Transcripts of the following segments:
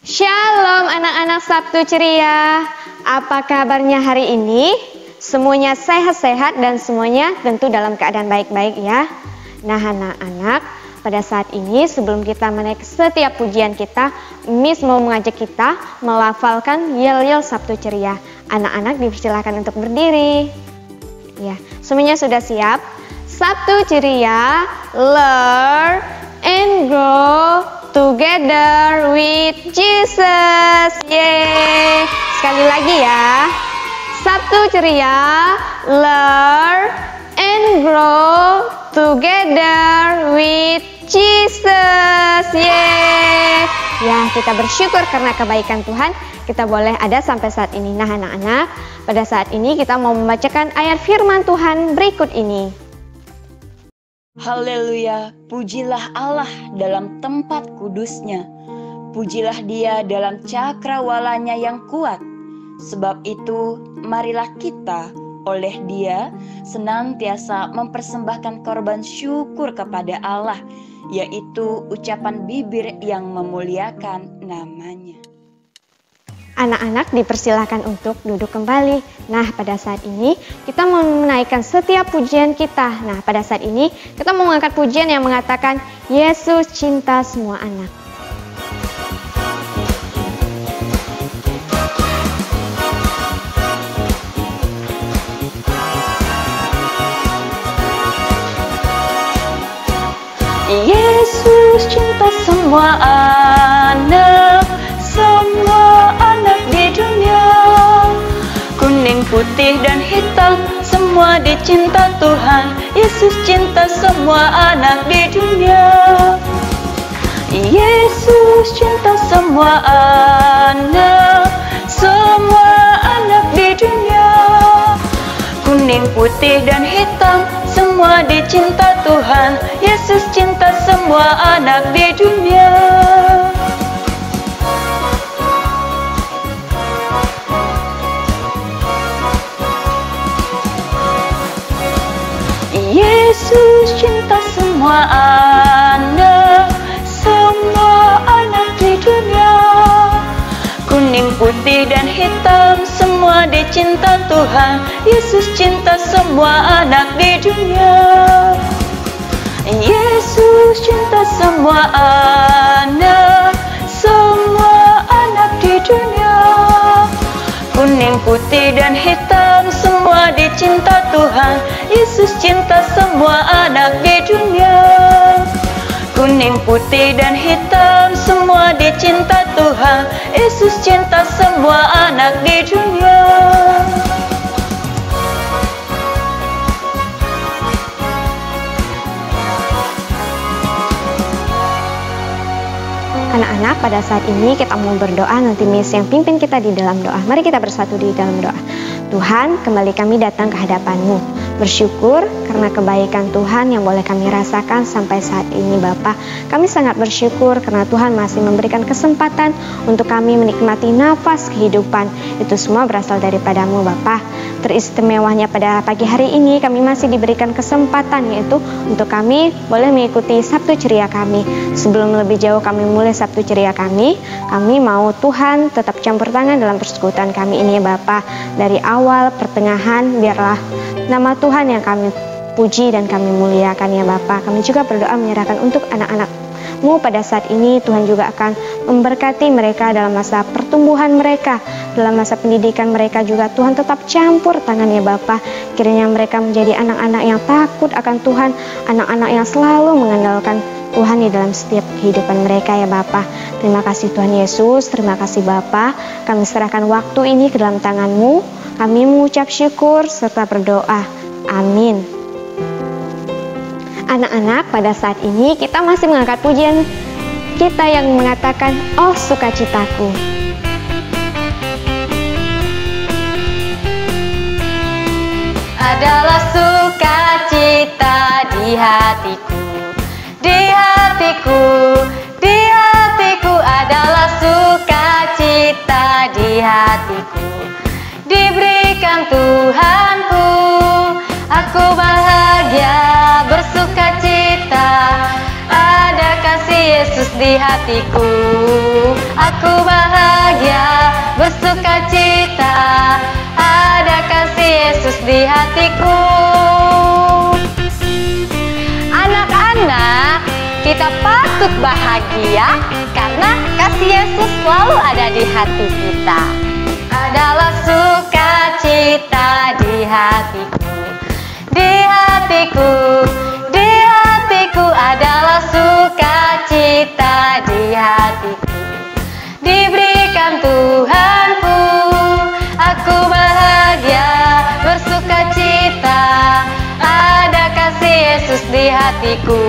Shalom anak-anak Sabtu ceria. Apa kabarnya hari ini? Semuanya sehat-sehat dan semuanya tentu dalam keadaan baik-baik ya. Nah anak-anak, pada saat ini sebelum kita menaik setiap pujian kita, Miss mau mengajak kita melafalkan yel-yel Sabtu ceria. Anak-anak dipersilakan untuk berdiri. Ya, semuanya sudah siap? Sabtu ceria, learn and grow together with Jesus. Yeay. Sekali lagi ya. Sabtu ceria, learn and grow together with Jesus. Yeay. Ya, kita bersyukur karena kebaikan Tuhan kita boleh ada sampai saat ini. Nah anak-anak, pada saat ini kita mau membacakan ayat firman Tuhan berikut ini. Haleluya, pujilah Allah dalam tempat kudusnya. Pujilah Dia dalam cakrawalanya yang kuat. Sebab itu, marilah kita oleh Dia senantiasa mempersembahkan korban syukur kepada Allah, yaitu ucapan bibir yang memuliakan nama-Nya. Anak-anak dipersilakan untuk duduk kembali. Nah, pada saat ini kita mau menaikkan setiap pujian kita. Nah, pada saat ini kita mau mengangkat pujian yang mengatakan Yesus cinta semua anak. Yesus cinta semua anak, semua anak di dunia. Kuning, putih, dan hitam, semua dicinta Tuhan. Yesus cinta semua anak di dunia. Yesus cinta semua anak, semua anak di dunia. Kuning, putih, dan hitam, semua dicinta Tuhan. Yesus cinta semua anak di dunia. Yesus cinta semua anak, semua anak di dunia. Kuning, putih, dan hitam, semua dicinta Tuhan. Yesus cinta semua anak di dunia. Yesus cinta semua anak, semua anak di dunia. Kuning, putih, dan hitam, semua dicinta Tuhan. Yesus cinta semua anak di dunia. Kuning, putih, dan hitam, semua dicinta Tuhan. Yesus cinta semua anak di dunia. Anak-anak, pada saat ini kita mau berdoa, nanti Miss yang pimpin kita di dalam doa. Mari kita bersatu di dalam doa. Tuhan, kembali kami datang ke hadapan-Mu. Bersyukur karena kebaikan Tuhan yang boleh kami rasakan sampai saat ini Bapa. Kami sangat bersyukur karena Tuhan masih memberikan kesempatan untuk kami menikmati nafas kehidupan. Itu semua berasal daripada-Mu Bapa. Teristimewanya pada pagi hari ini kami masih diberikan kesempatan, yaitu untuk kami boleh mengikuti Sabtu ceria kami. Sebelum lebih jauh kami mulai Sabtu ceria kami mau Tuhan tetap campur tangan dalam persekutuan kami ini ya Bapa. Dari awal, pertengahan, biarlah nama Tuhan yang kami puji dan kami muliakan ya Bapa. Kami juga berdoa menyerahkan untuk anak-anak-Mu pada saat ini. Tuhan juga akan memberkati mereka dalam masa pertumbuhan mereka, dalam masa pendidikan mereka juga. Tuhan tetap campur tangan ya Bapa. Kiranya mereka menjadi anak-anak yang takut akan Tuhan, anak-anak yang selalu mengandalkan Tuhan di dalam setiap kehidupan mereka ya Bapa. Terima kasih Tuhan Yesus, terima kasih Bapa. Kami serahkan waktu ini ke dalam tangan-Mu. Kami mengucap syukur serta berdoa. Amin. Anak-anak, pada saat ini kita masih mengangkat pujian kita yang mengatakan, "Oh sukacitaku." Adalah sukacita di hatiku, di hatiku, di hatiku adalah sukacita di hatiku. Diberikan Tuhanku, aku bahagia bersukacita. Ada kasih Yesus di hatiku. Aku bahagia, bersukacita, ada kasih Yesus di hatiku. Anak-anak, kita patut bahagia karena kasih Yesus selalu ada di hati kita. Adalah sukacita di hatiku, di hatiku, di hatiku adalah sukacita di hatiku. Diberikan Tuhanku, aku bahagia, bersukacita, ada kasih Yesus di hatiku.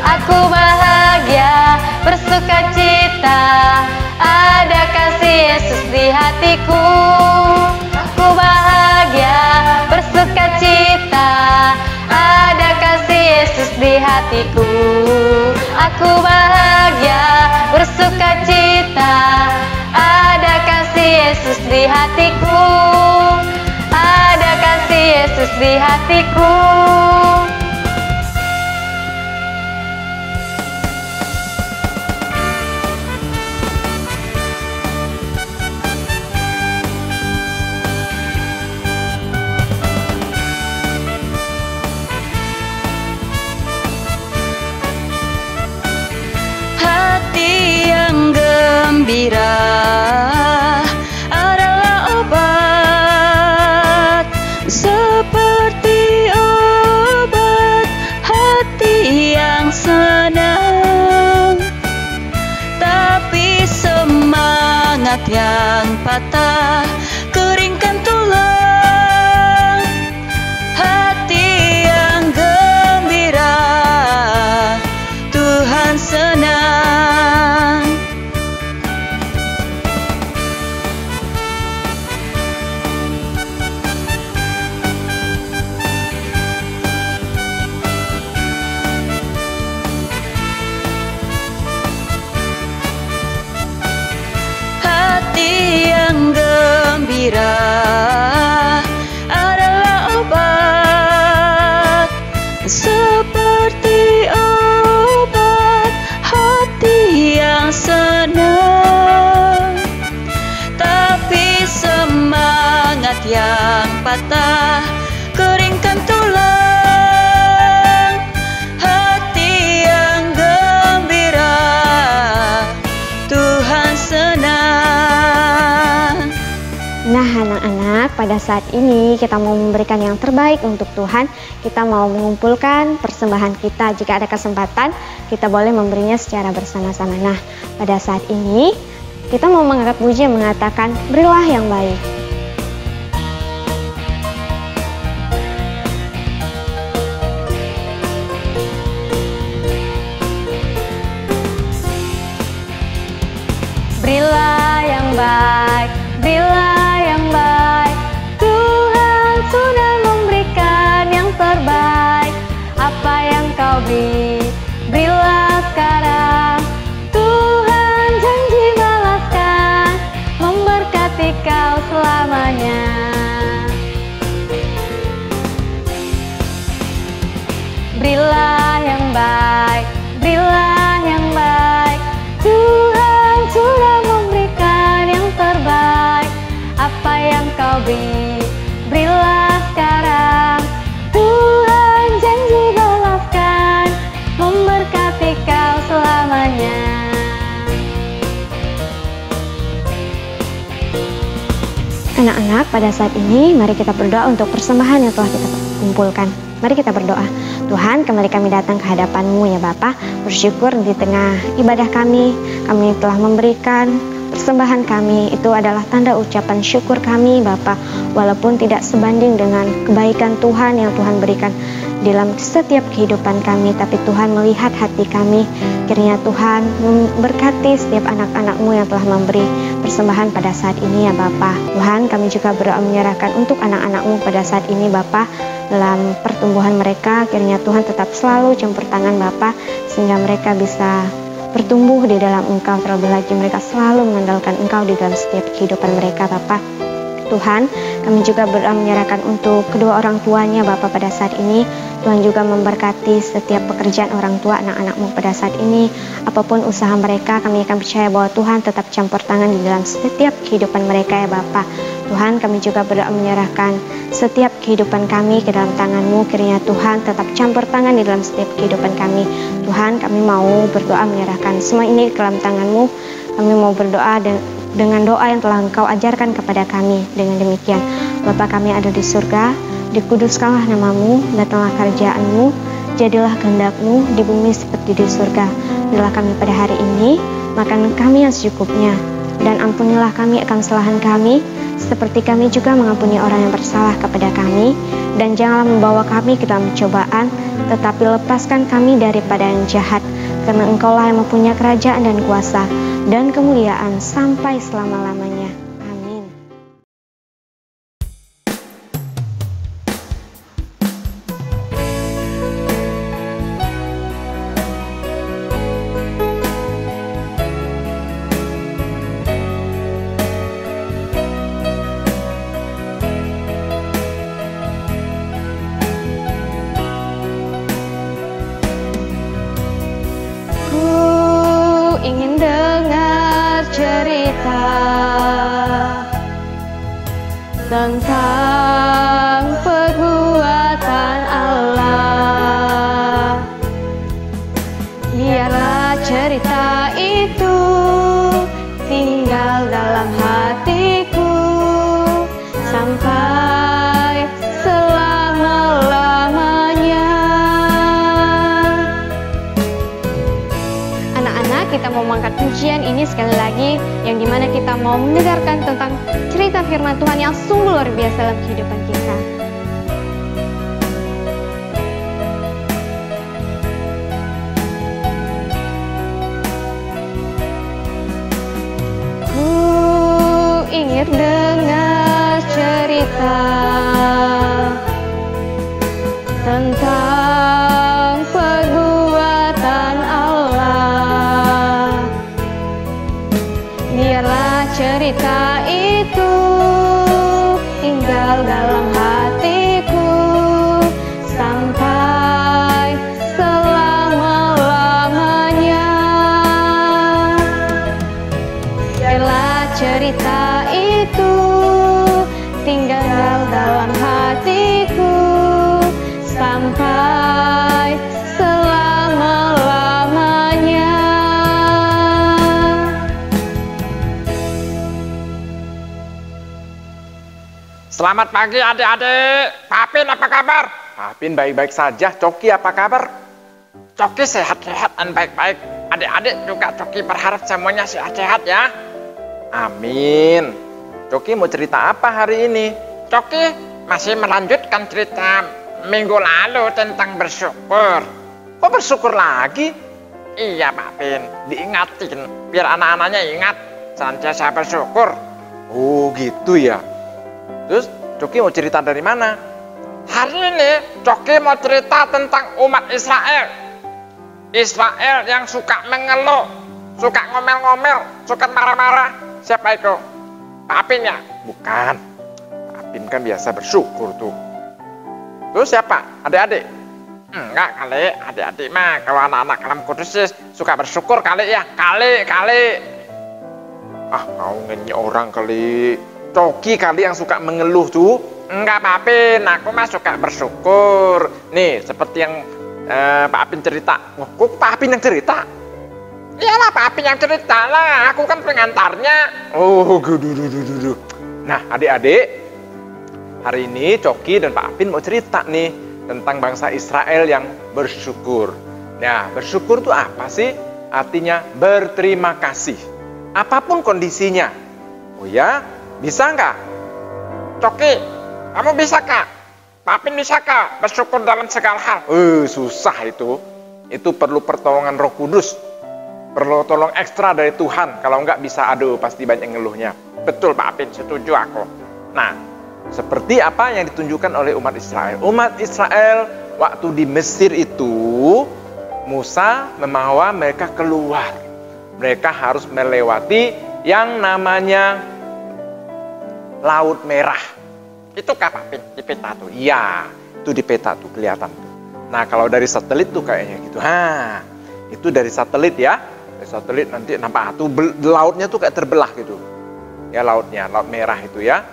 Aku bahagia, bersukacita, ada kasih Yesus di hatiku. Aku bahagia, bersukacita, ada kasih Yesus di hatiku. Aku bahagia, bersukacita, ada kasih Yesus di hatiku. Ada kasih Yesus di hatiku. Gembira adalah obat, seperti obat hati yang senang. Tapi semangat yang patah keringkan tulang. Hati yang gembira Tuhan senang. Adalah obat, seperti obat hati yang senang. Tapi semangat yang patah keringkan tulang. Hati yang gembira Tuhan senang. Nah anak-anak, pada saat ini kita mau memberikan yang terbaik untuk Tuhan. Kita mau mengumpulkan persembahan kita. Jika ada kesempatan, kita boleh memberinya secara bersama-sama. Nah, pada saat ini kita mau mengangkat puji yang mengatakan, berilah yang baik. Berilah yang baik, berilah yang baik. Tuhan sudah memberikan yang terbaik. Apa yang kau beri, berilah sekarang. Tuhan janji balaskan, memberkati kau selamanya. Berilah yang baik, berilah yang baik. Tuhan sudah memberikan yang terbaik. Apa yang kau beri, berilah sekarang. Tuhan janji balaskan, memberkati kau selamanya. Anak-anak, pada saat ini mari kita berdoa untuk persembahan yang telah kita kumpulkan. Mari kita berdoa. Tuhan, kembali kami datang ke hadapan-Mu ya Bapa. Bersyukur di tengah ibadah kami telah memberikan persembahan kami. Itu adalah tanda ucapan syukur kami Bapa. Walaupun tidak sebanding dengan kebaikan Tuhan yang Tuhan berikan dalam setiap kehidupan kami, tapi Tuhan melihat hati kami. Kiranya Tuhan memberkati setiap anak-anak-Mu yang telah memberi persembahan pada saat ini ya Bapa. Tuhan, kami juga berdoa menyerahkan untuk anak-anak-Mu pada saat ini Bapa. Dalam pertumbuhan mereka, kiranya Tuhan tetap selalu campur tangan Bapa, sehingga mereka bisa bertumbuh di dalam Engkau. Terlebih lagi mereka selalu mengandalkan Engkau di dalam setiap kehidupan mereka Bapa. Tuhan, kami juga berdoa menyerahkan untuk kedua orang tuanya Bapa pada saat ini. Tuhan juga memberkati setiap pekerjaan orang tua anak-anak-Mu pada saat ini. Apapun usaha mereka, kami akan percaya bahwa Tuhan tetap campur tangan di dalam setiap kehidupan mereka ya Bapa. Tuhan, kami juga berdoa menyerahkan setiap kehidupan kami ke dalam tangan-Mu. Kiranya Tuhan tetap campur tangan di dalam setiap kehidupan kami. Tuhan, kami mau berdoa menyerahkan semua ini ke dalam tangan-Mu. Kami mau berdoa dengan doa yang telah Engkau ajarkan kepada kami. Dengan demikian, Bapa kami ada di surga, dikuduskanlah nama-Mu, datanglah kerajaan-Mu, jadilah kehendak-Mu di bumi seperti di surga. Berilah kami pada hari ini makanan kami yang secukupnya, dan ampunilah kami akan kesalahan kami, seperti kami juga mengampuni orang yang bersalah kepada kami. Dan janganlah membawa kami ke dalam cobaan, tetapi lepaskan kami daripada yang jahat, karena Engkaulah yang mempunyai kerajaan dan kuasa dan kemuliaan sampai selama-lamanya. Amin. Ingin dengar cerita tentang perbuatan Allah. Biarlah cerita itu tinggal dalam hatiku sampai selama-lamanya. Kita mau mengangkat pujian ini sekali lagi, yang dimana kita mau mendengarkan tentang cerita firman Tuhan yang sungguh luar biasa dalam kehidupan kita. Ku ingin dengar cerita tentang perbuatan Allah. Biarlah cerita itu tinggal dalam hatiku sampai selama-lamanya. Biarlah cerita itu tinggal dalam hatiku sampai selama-lamanya. Selamat pagi adik-adik. Papin apa kabar? Papin baik-baik saja. Coki apa kabar? Coki sehat-sehat dan baik-baik. Adik-adik juga Coki berharap semuanya sehat-sehat ya. Amin. Coki mau cerita apa hari ini? Coki masih melanjutkan cerita minggu lalu tentang bersyukur. Kok bersyukur lagi? Iya Papin, diingatin biar anak-anaknya ingat senantiasa bersyukur. Oh gitu ya. Terus Coki mau cerita dari mana? Hari ini Coki mau cerita tentang umat Israel. Israel yang suka mengeluh, suka ngomel-ngomel, suka marah-marah. Siapa itu? Papin ya? Bukan. Papin kan biasa bersyukur tuh. Terus siapa? Adik-adik? Enggak kali, adik-adik mah kalau anak-anak Kalam Kudus suka bersyukur kali ya. Kali. Ah, kau ngenyi orang kali. Coki kali yang suka mengeluh tuh. Enggak Papin, aku mah suka bersyukur. Nih seperti yang Pak Apin cerita. Kok Pak Apin yang cerita? Iyalah Pak Apin yang cerita lah, aku kan pengantarnya. Oh gudu. Nah adik-adik, hari ini Coki dan Pak Apin mau cerita nih tentang bangsa Israel yang bersyukur. Nah bersyukur itu apa sih? Artinya berterima kasih apapun kondisinya. Oh ya? Bisa nggak? Coki, kamu bisa kak? Papin bisa kak? Bersyukur dalam segala hal. Susah itu. Itu perlu pertolongan Roh Kudus. Perlu tolong ekstra dari Tuhan. Kalau nggak bisa, aduh pasti banyak ngeluhnya. Betul Pak Apin, setuju aku. Nah, seperti apa yang ditunjukkan oleh umat Israel. Umat Israel waktu di Mesir itu, Musa membawa mereka keluar. Mereka harus melewati yang namanya Laut Merah. Itu Kak Papin di peta tuh. Iya, itu di peta tuh kelihatan tuh. Nah, kalau dari satelit tuh kayaknya gitu. Itu dari satelit ya. Dari satelit nanti nampak tuh lautnya tuh kayak terbelah gitu. Ya lautnya, laut merah itu ya.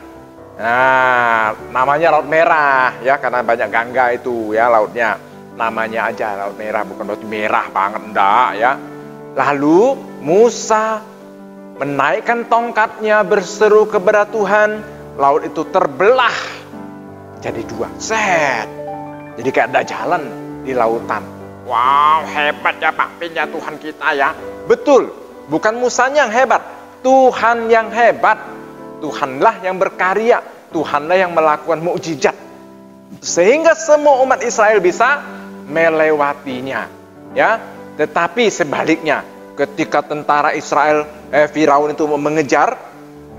Nah, namanya laut merah ya karena banyak gangga itu ya lautnya. Namanya aja laut merah, bukan berarti merah banget enggak ya. Lalu Musa menaikkan tongkatnya berseru kepada Tuhan, laut itu terbelah jadi dua. Set. Jadi kayak ada jalan di lautan. Wow, hebat ya Pak Pin ya Tuhan kita ya. Betul, bukan Musanya yang hebat, Tuhan yang hebat. Tuhanlah yang berkarya, Tuhanlah yang melakukan mukjizat. Sehingga semua umat Israel bisa melewatinya. Ya, tetapi sebaliknya, ketika tentara Israel Firaun itu mengejar,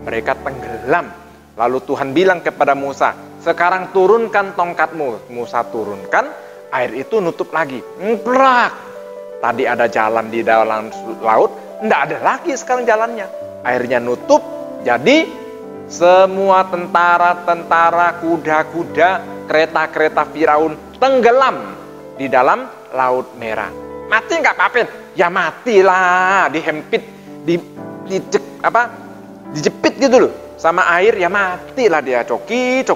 mereka tenggelam. Lalu Tuhan bilang kepada Musa, sekarang turunkan tongkatmu. Musa turunkan, air itu nutup lagi. Ngeprak. Tadi ada jalan di dalam laut, enggak ada lagi sekarang jalannya. Airnya nutup, jadi semua tentara-tentara, kuda-kuda, kereta-kereta Firaun tenggelam di dalam Laut Merah. Mati nggak Pak Pin? Ya matilah, dihempit, dijepit gitu loh. Sama air ya matilah dia. Coki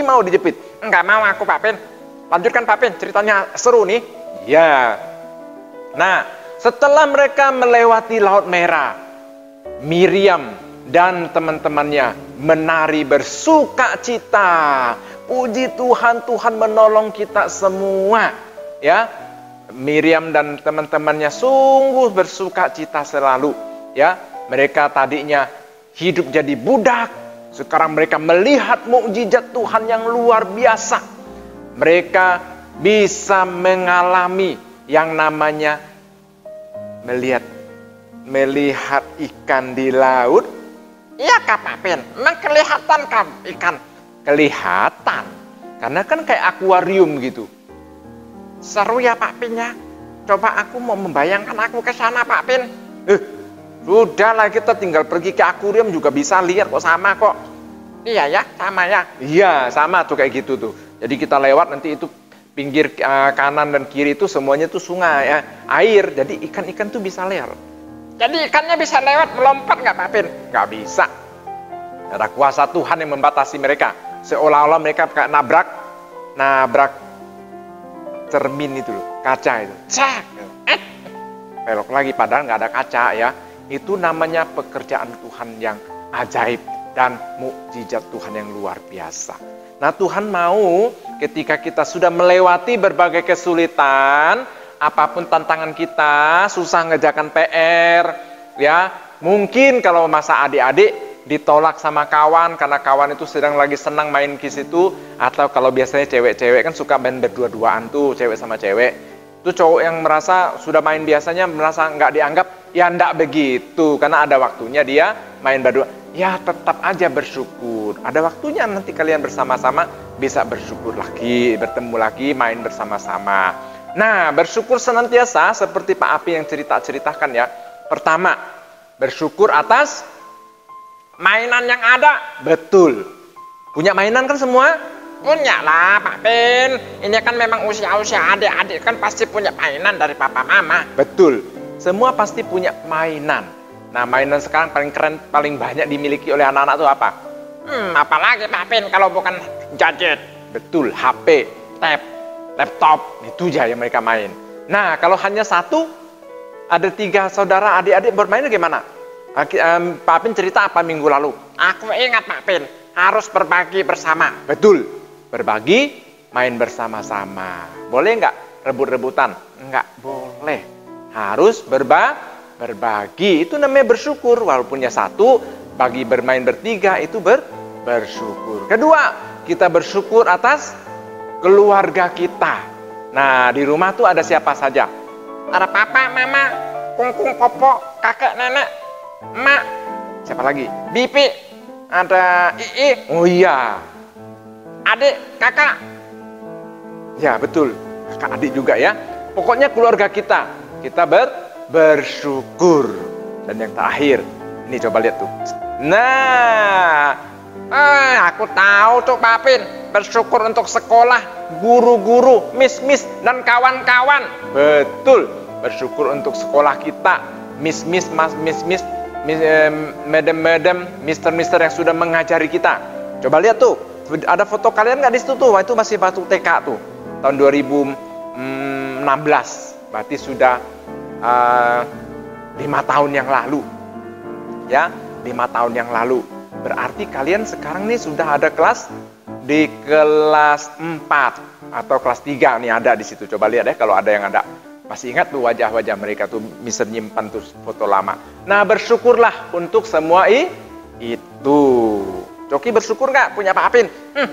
mau dijepit. Enggak mau aku Pak Pin. Lanjutkan Pak Pin, ceritanya seru nih. Ya. Nah, setelah mereka melewati Laut Merah, Miriam dan teman-temannya menari bersuka cita. Puji Tuhan, Tuhan menolong kita semua. Ya, Miriam dan teman-temannya sungguh bersuka cita selalu. Ya, mereka tadinya hidup jadi budak. Sekarang mereka melihat mukjizat Tuhan yang luar biasa. Mereka bisa mengalami yang namanya melihat ikan di laut. Iya Kak Pak Pin, memang kelihatan kan ikan? Kelihatan, karena kan kayak akuarium gitu. Seru ya Pak Pin ya. Coba aku mau membayangkan aku ke sana Pak Pin. Sudahlah kita tinggal pergi ke akuarium juga bisa lihat kok sama kok. Iya ya, sama ya. Iya, sama tuh kayak gitu tuh. Jadi kita lewat nanti itu pinggir kanan dan kiri itu semuanya tuh sungai ya, air. Jadi ikan-ikan tuh bisa lewat. Jadi ikannya bisa lewat melompat nggak Pak Pin? Nggak bisa. Ada kuasa Tuhan yang membatasi mereka. Seolah-olah mereka kayak nabrak cermin itu loh, kaca itu. Cak, belok lagi padahal nggak ada kaca ya. Itu namanya pekerjaan Tuhan yang ajaib dan mukjizat Tuhan yang luar biasa. Nah, Tuhan mau ketika kita sudah melewati berbagai kesulitan, apapun tantangan kita, susah ngerjakan PR, ya mungkin kalau masa adik-adik ditolak sama kawan karena kawan itu sedang lagi senang main ke situ, atau kalau biasanya cewek-cewek kan suka main berdua-duaan tuh, cewek sama cewek. Itu cowok yang merasa sudah main biasanya merasa nggak dianggap, ya nggak begitu, karena ada waktunya dia main berdua. Ya tetap aja bersyukur. Ada waktunya nanti kalian bersama-sama bisa bersyukur lagi, bertemu lagi, main bersama-sama. Nah, bersyukur senantiasa seperti Pak Api yang ceritakan ya. Pertama, bersyukur atas mainan yang ada. Betul. Punya mainan kan semua? Punya lah Pak Pin. Ini kan memang usia-usia adik-adik kan pasti punya mainan dari papa mama. Betul. Semua pasti punya mainan. Nah, mainan sekarang paling keren, paling banyak dimiliki oleh anak-anak itu apa? Apalagi Pak Pin kalau bukan gadget. Betul, HP, laptop, itu aja yang mereka main. Nah, kalau hanya satu, ada 3 saudara adik-adik bermain gimana? Pak Pin cerita apa minggu lalu? Aku ingat Pak Pin, harus berbagi bersama. Betul, berbagi, main bersama-sama. Boleh nggak rebut-rebutan? Nggak boleh. Harus berbagi. Itu namanya bersyukur. Walaupunnya satu, bagi bermain bertiga itu bersyukur. Kedua, kita bersyukur atas keluarga kita. Nah, di rumah tuh ada siapa saja? Ada papa, mama, kungkung, popo, kakek, nenek, emak. Siapa lagi? Bibi. Ada ii. Oh iya. Adik, kakak. Ya, betul. Kakak adik juga ya. Pokoknya keluarga kita. Kita bersyukur. Dan yang terakhir, ini coba lihat tuh. Nah, Aku tahu tuh Papin. Bersyukur untuk sekolah, guru-guru, miss-miss, dan kawan-kawan. Betul, bersyukur untuk sekolah kita, miss-miss, miss-miss, madam-madam, mister-mister yang sudah mengajari kita. Coba lihat tuh, ada foto kalian nggak di situ tuh? Itu masih waktu TK tuh, tahun 2016. Berarti sudah 5 tahun yang lalu. Ya, 5 tahun yang lalu. Berarti kalian sekarang nih sudah ada di kelas 4 atau kelas 3 nih ada di situ. Coba lihat ya kalau ada yang ada. Masih ingat tuh wajah-wajah mereka tuh bisa nyimpan tuh foto lama. Nah, bersyukurlah untuk semua itu. Coki bersyukur nggak punya Papin?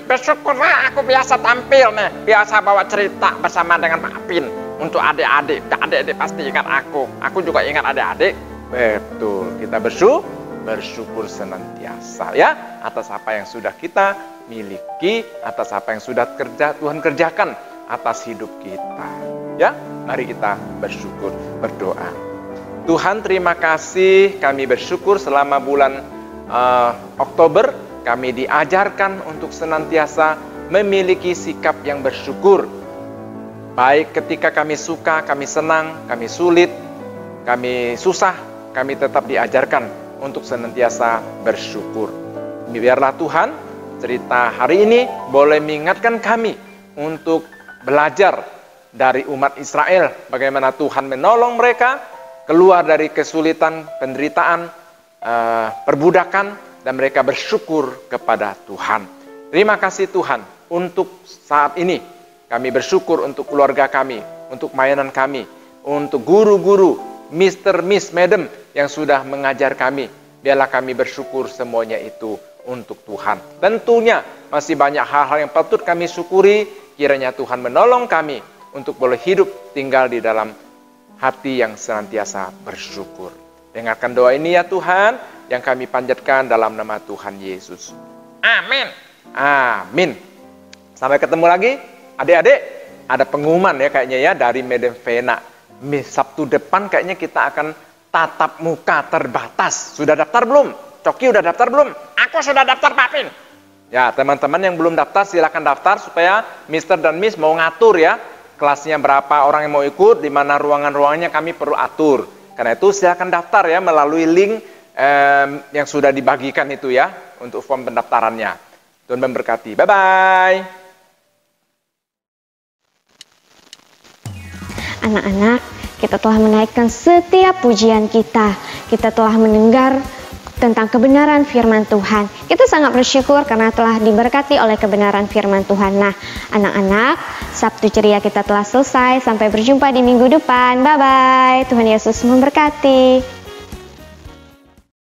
Bersyukurlah, aku biasa tampil nih, biasa bawa cerita bersama dengan Papin. Untuk adik-adik, adik-adik pasti ingat aku. Aku juga ingat adik-adik. Betul, kita bersyukur senantiasa ya atas apa yang sudah kita miliki, atas apa yang sudah Tuhan kerjakan atas hidup kita. Ya, mari kita bersyukur, berdoa. Tuhan, terima kasih, kami bersyukur selama bulan Oktober kami diajarkan untuk senantiasa memiliki sikap yang bersyukur. Baik ketika kami suka, kami senang, kami sulit, kami susah, kami tetap diajarkan untuk senantiasa bersyukur. Biarlah Tuhan, cerita hari ini boleh mengingatkan kami untuk belajar dari umat Israel, bagaimana Tuhan menolong mereka keluar dari kesulitan, penderitaan, perbudakan, dan mereka bersyukur kepada Tuhan. Terima kasih Tuhan untuk saat ini. Kami bersyukur untuk keluarga kami, untuk mainan kami, untuk guru-guru, mister, miss, madam yang sudah mengajar kami. Biarlah kami bersyukur semuanya itu untuk Tuhan. Tentunya masih banyak hal-hal yang patut kami syukuri. Kiranya Tuhan menolong kami untuk boleh hidup tinggal di dalam hati yang senantiasa bersyukur. Dengarkan doa ini ya Tuhan, yang kami panjatkan dalam nama Tuhan Yesus. Amin. Amin. Sampai ketemu lagi. Adik-adik, ada pengumuman ya kayaknya ya dari Madam Vena. Sabtu depan kayaknya kita akan tatap muka terbatas. Sudah daftar belum? Coki udah daftar belum? Aku sudah daftar Papin. Ya, teman-teman yang belum daftar silakan daftar supaya Mister dan Miss mau ngatur ya. Kelasnya berapa orang yang mau ikut, di mana ruangan-ruangannya kami perlu atur. Karena itu silakan daftar ya melalui link yang sudah dibagikan itu ya untuk form pendaftarannya. Tuhan memberkati. Bye-bye. Anak-anak, kita telah menaikkan setiap pujian kita. Kita telah mendengar tentang kebenaran firman Tuhan. Kita sangat bersyukur karena telah diberkati oleh kebenaran firman Tuhan. Nah, anak-anak, Sabtu ceria kita telah selesai. Sampai berjumpa di minggu depan. Bye-bye. Tuhan Yesus memberkati.